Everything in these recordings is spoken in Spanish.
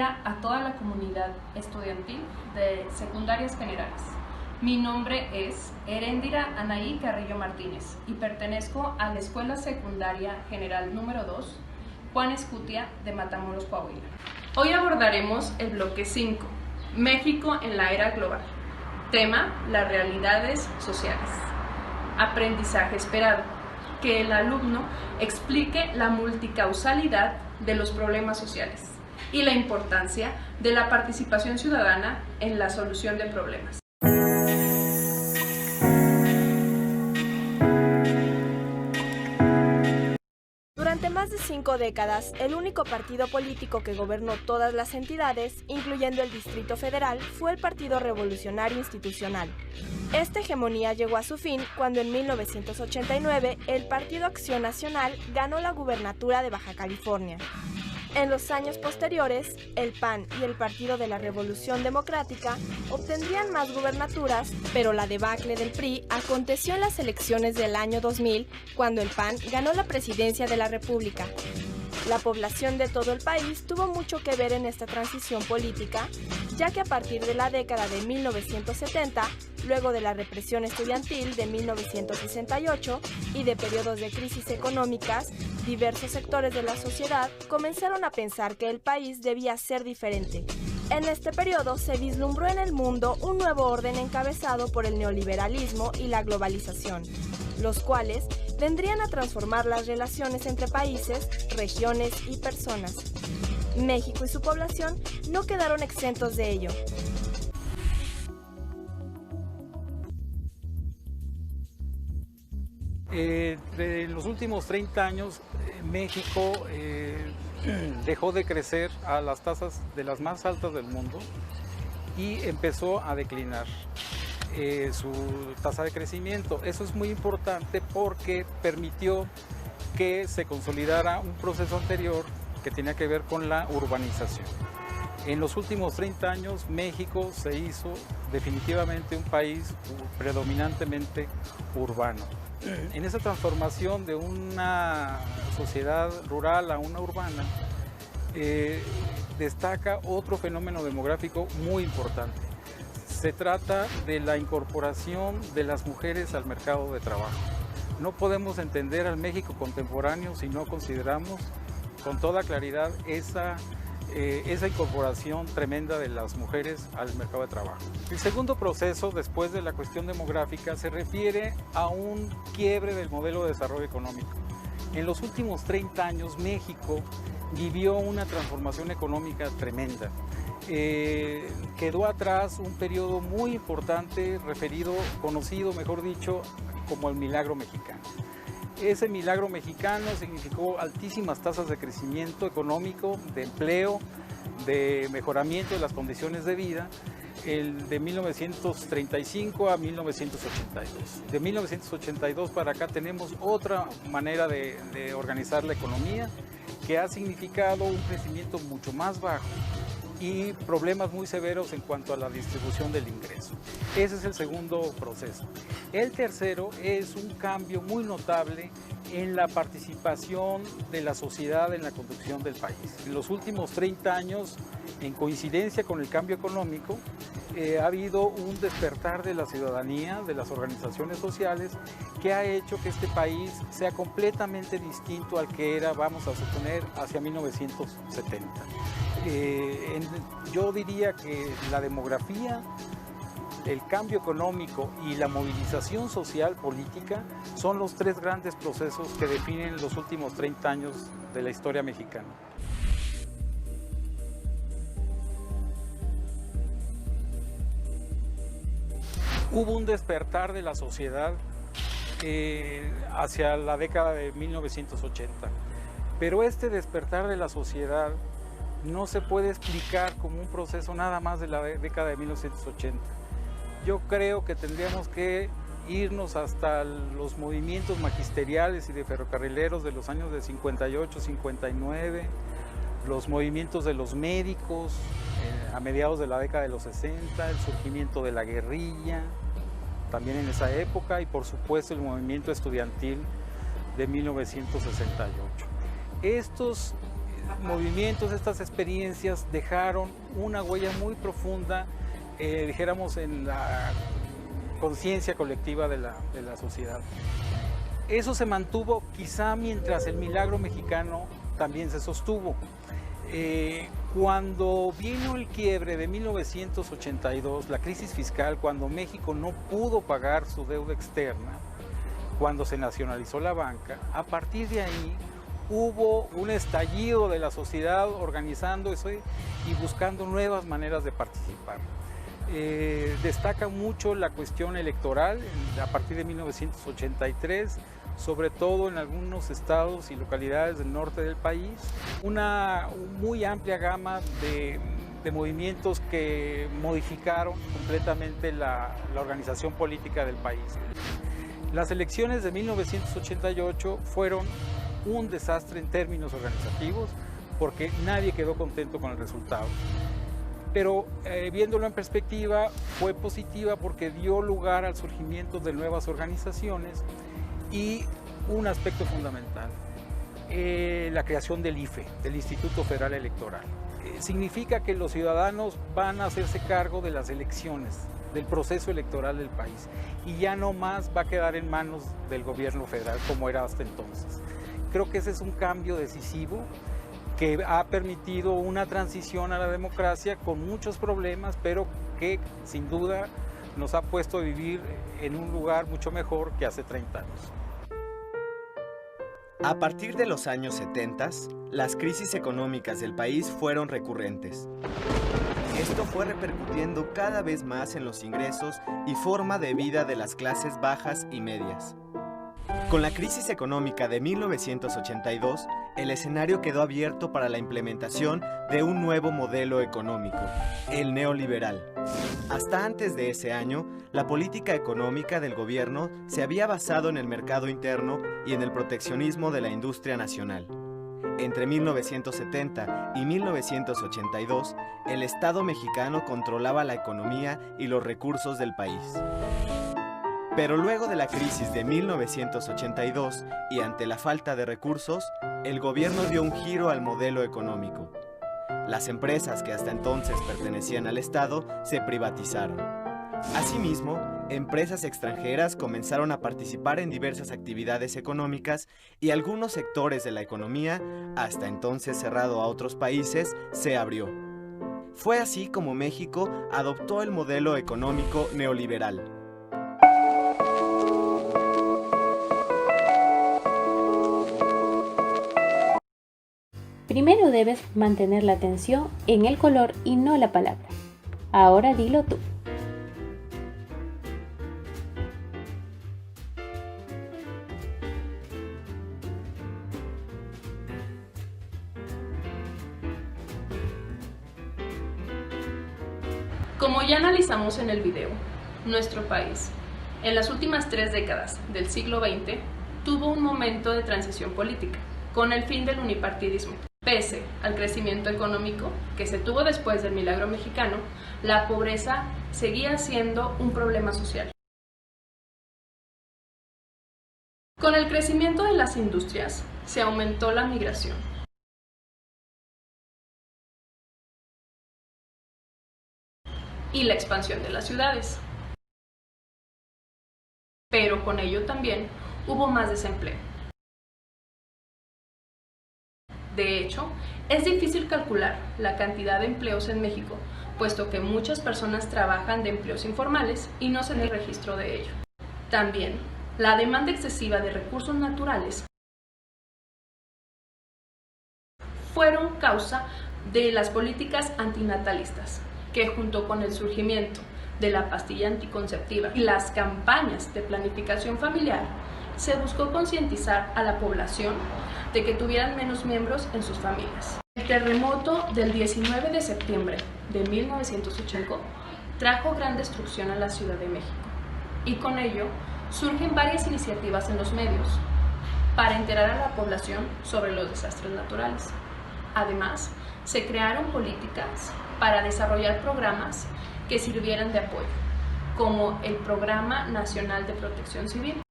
día a toda la comunidad estudiantil de secundarias generales. Mi nombre es Heréndira Anaí Carrillo Martínez y pertenezco a la Escuela Secundaria General número 2, Juan Escutia de Matamoros, Coahuila. Hoy abordaremos el bloque 5, México en la era global. Tema, las realidades sociales. Aprendizaje esperado, que el alumno explique la multicausalidad de los problemas sociales y la importancia de la participación ciudadana en la solución de problemas. Durante más de 5 décadas, el único partido político que gobernó todas las entidades, incluyendo el Distrito Federal, fue el Partido Revolucionario Institucional. Esta hegemonía llegó a su fin cuando en 1989 el Partido Acción Nacional ganó la gubernatura de Baja California. En los años posteriores, el PAN y el Partido de la Revolución Democrática obtendrían más gubernaturas, pero la debacle del PRI aconteció en las elecciones del año 2000, cuando el PAN ganó la presidencia de la República. La población de todo el país tuvo mucho que ver en esta transición política, ya que a partir de la década de 1970, luego de la represión estudiantil de 1968 y de periodos de crisis económicas, diversos sectores de la sociedad comenzaron a pensar que el país debía ser diferente. En este periodo se vislumbró en el mundo un nuevo orden encabezado por el neoliberalismo y la globalización, los cuales vendrían a transformar las relaciones entre países, regiones y personas. México y su población no quedaron exentos de ello. En los últimos 30 años, México dejó de crecer a las tasas de las más altas del mundo y empezó a declinar su tasa de crecimiento. Eso es muy importante porque permitió que se consolidara un proceso anterior que tenía que ver con la urbanización. En los últimos 30 años, México se hizo definitivamente un país predominantemente urbano. En esa transformación de una sociedad rural a una urbana, destaca otro fenómeno demográfico muy importante. Se trata de la incorporación de las mujeres al mercado de trabajo. No podemos entender al México contemporáneo si no consideramos con toda claridad esa incorporación tremenda de las mujeres al mercado de trabajo. El segundo proceso, después de la cuestión demográfica, se refiere a un quiebre del modelo de desarrollo económico. En los últimos 30 años, México vivió una transformación económica tremenda. Quedó atrás un periodo muy importante conocido, mejor dicho, como el milagro mexicano. Ese milagro mexicano significó altísimas tasas de crecimiento económico, de empleo, de mejoramiento de las condiciones de vida, el de 1935 a 1982. De 1982 para acá tenemos otra manera de organizar la economía que ha significado un crecimiento mucho más bajo y problemas muy severos en cuanto a la distribución del ingreso. Ese es el segundo proceso. El tercero es un cambio muy notable en la participación de la sociedad en la conducción del país. En los últimos 30 años, en coincidencia con el cambio económico, ha habido un despertar de la ciudadanía, de las organizaciones sociales, que ha hecho que este país sea completamente distinto al que era, vamos a suponer, hacia 1970. Yo diría que la demografía, el cambio económico y la movilización social política son los tres grandes procesos que definen los últimos 30 años de la historia mexicana. Hubo un despertar de la sociedad hacia la década de 1980, pero este despertar de la sociedad no se puede explicar como un proceso nada más de la década de 1980. Yo creo que tendríamos que irnos hasta los movimientos magisteriales y de ferrocarrileros de los años de 58, 59, los movimientos de los médicos a mediados de la década de los 60, el surgimiento de la guerrilla, también en esa época, y por supuesto el movimiento estudiantil de 1968. Estos movimientos, estas experiencias dejaron una huella muy profunda, dijéramos, en la conciencia colectiva de la sociedad. Eso se mantuvo quizá mientras el milagro mexicano también se sostuvo. Cuando vino el quiebre de 1982, la crisis fiscal, cuando México no pudo pagar su deuda externa, cuando se nacionalizó la banca, a partir de ahí hubo un estallido de la sociedad organizando eso y buscando nuevas maneras de participar. Destaca mucho la cuestión electoral a partir de 1983, sobre todo en algunos estados y localidades del norte del país, una muy amplia gama de movimientos que modificaron completamente la organización política del país. Las elecciones de 1988 fueron un desastre en términos organizativos porque nadie quedó contento con el resultado. Pero viéndolo en perspectiva, fue positiva porque dio lugar al surgimiento de nuevas organizaciones y un aspecto fundamental, la creación del IFE, del Instituto Federal Electoral. Significa que los ciudadanos van a hacerse cargo de las elecciones, del proceso electoral del país, y ya no más va a quedar en manos del gobierno federal como era hasta entonces. Creo que ese es un cambio decisivo que ha permitido una transición a la democracia con muchos problemas, pero que sin duda nos ha puesto a vivir en un lugar mucho mejor que hace 30 años. A partir de los años 70, las crisis económicas del país fueron recurrentes. Esto fue repercutiendo cada vez más en los ingresos y forma de vida de las clases bajas y medias. Con la crisis económica de 1982, el escenario quedó abierto para la implementación de un nuevo modelo económico, el neoliberal. Hasta antes de ese año, la política económica del gobierno se había basado en el mercado interno y en el proteccionismo de la industria nacional. Entre 1970 y 1982, el Estado mexicano controlaba la economía y los recursos del país. Pero luego de la crisis de 1982 y ante la falta de recursos, el gobierno dio un giro al modelo económico. Las empresas que hasta entonces pertenecían al Estado se privatizaron. Asimismo, empresas extranjeras comenzaron a participar en diversas actividades económicas y algunos sectores de la economía, hasta entonces cerrado a otros países, se abrió. Fue así como México adoptó el modelo económico neoliberal. Primero debes mantener la atención en el color y no la palabra. Ahora dilo tú. Como ya analizamos en el video, nuestro país, en las últimas 3 décadas del siglo XX, tuvo un momento de transición política, con el fin del unipartidismo. Pese al crecimiento económico que se tuvo después del milagro mexicano, la pobreza seguía siendo un problema social. Con el crecimiento de las industrias, se aumentó la migración. Y la expansión de las ciudades. Pero con ello también hubo más desempleo. De hecho, es difícil calcular la cantidad de empleos en México, puesto que muchas personas trabajan de empleos informales y no se tiene registro de ello. También, la demanda excesiva de recursos naturales fueron causa de las políticas antinatalistas, que junto con el surgimiento de la pastilla anticonceptiva y las campañas de planificación familiar, se buscó concientizar a la población de que tuvieran menos miembros en sus familias. El terremoto del 19 de septiembre de 1985 trajo gran destrucción a la Ciudad de México y con ello surgen varias iniciativas en los medios para enterar a la población sobre los desastres naturales. Además, se crearon políticas para desarrollar programas que sirvieran de apoyo, como el Programa Nacional de Protección Civil.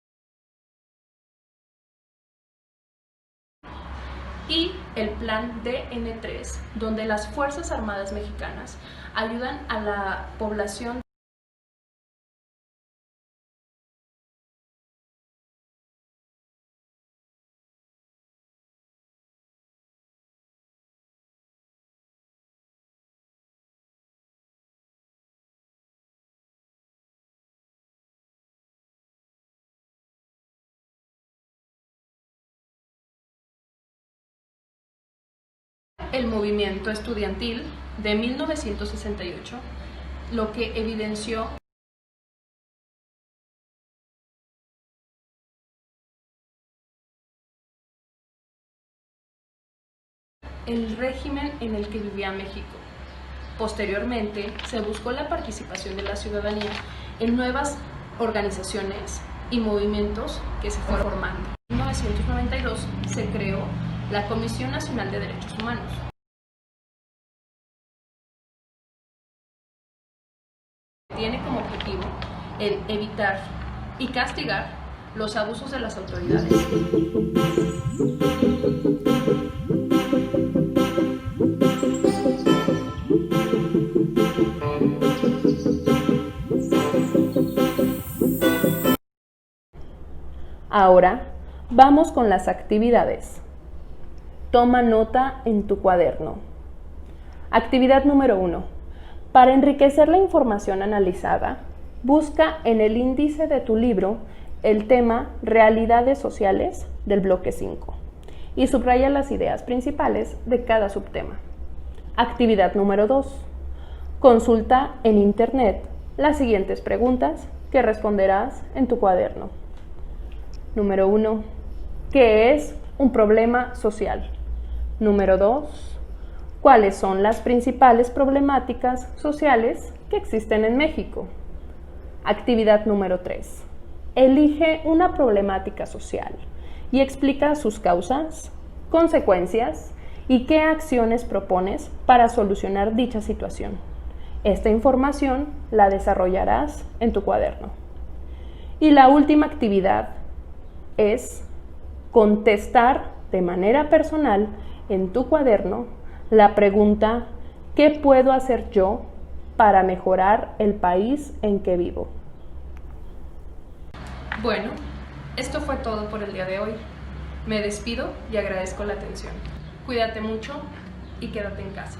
y el plan DN3, donde las Fuerzas Armadas Mexicanas ayudan a la población. El movimiento estudiantil de 1968, lo que evidenció el régimen en el que vivía México. Posteriormente, se buscó la participación de la ciudadanía en nuevas organizaciones y movimientos que se fueron formando. En 1992 se creó la Comisión Nacional de Derechos Humanos. Tiene como objetivo el evitar y castigar los abusos de las autoridades. Ahora vamos con las actividades. Toma nota en tu cuaderno. Actividad número 1. Para enriquecer la información analizada, busca en el índice de tu libro el tema Realidades sociales del bloque 5 y subraya las ideas principales de cada subtema. Actividad número 2. Consulta en internet las siguientes preguntas que responderás en tu cuaderno. Número 1. ¿Qué es un problema social? Número 2. ¿Cuáles son las principales problemáticas sociales que existen en México? Actividad número 3. Elige una problemática social y explica sus causas, consecuencias y qué acciones propones para solucionar dicha situación. Esta información la desarrollarás en tu cuaderno. Y la última actividad es contestar de manera personal en tu cuaderno la pregunta ¿qué puedo hacer yo para mejorar el país en que vivo? Bueno, esto fue todo por el día de hoy. Me despido y agradezco la atención. Cuídate mucho y quédate en casa.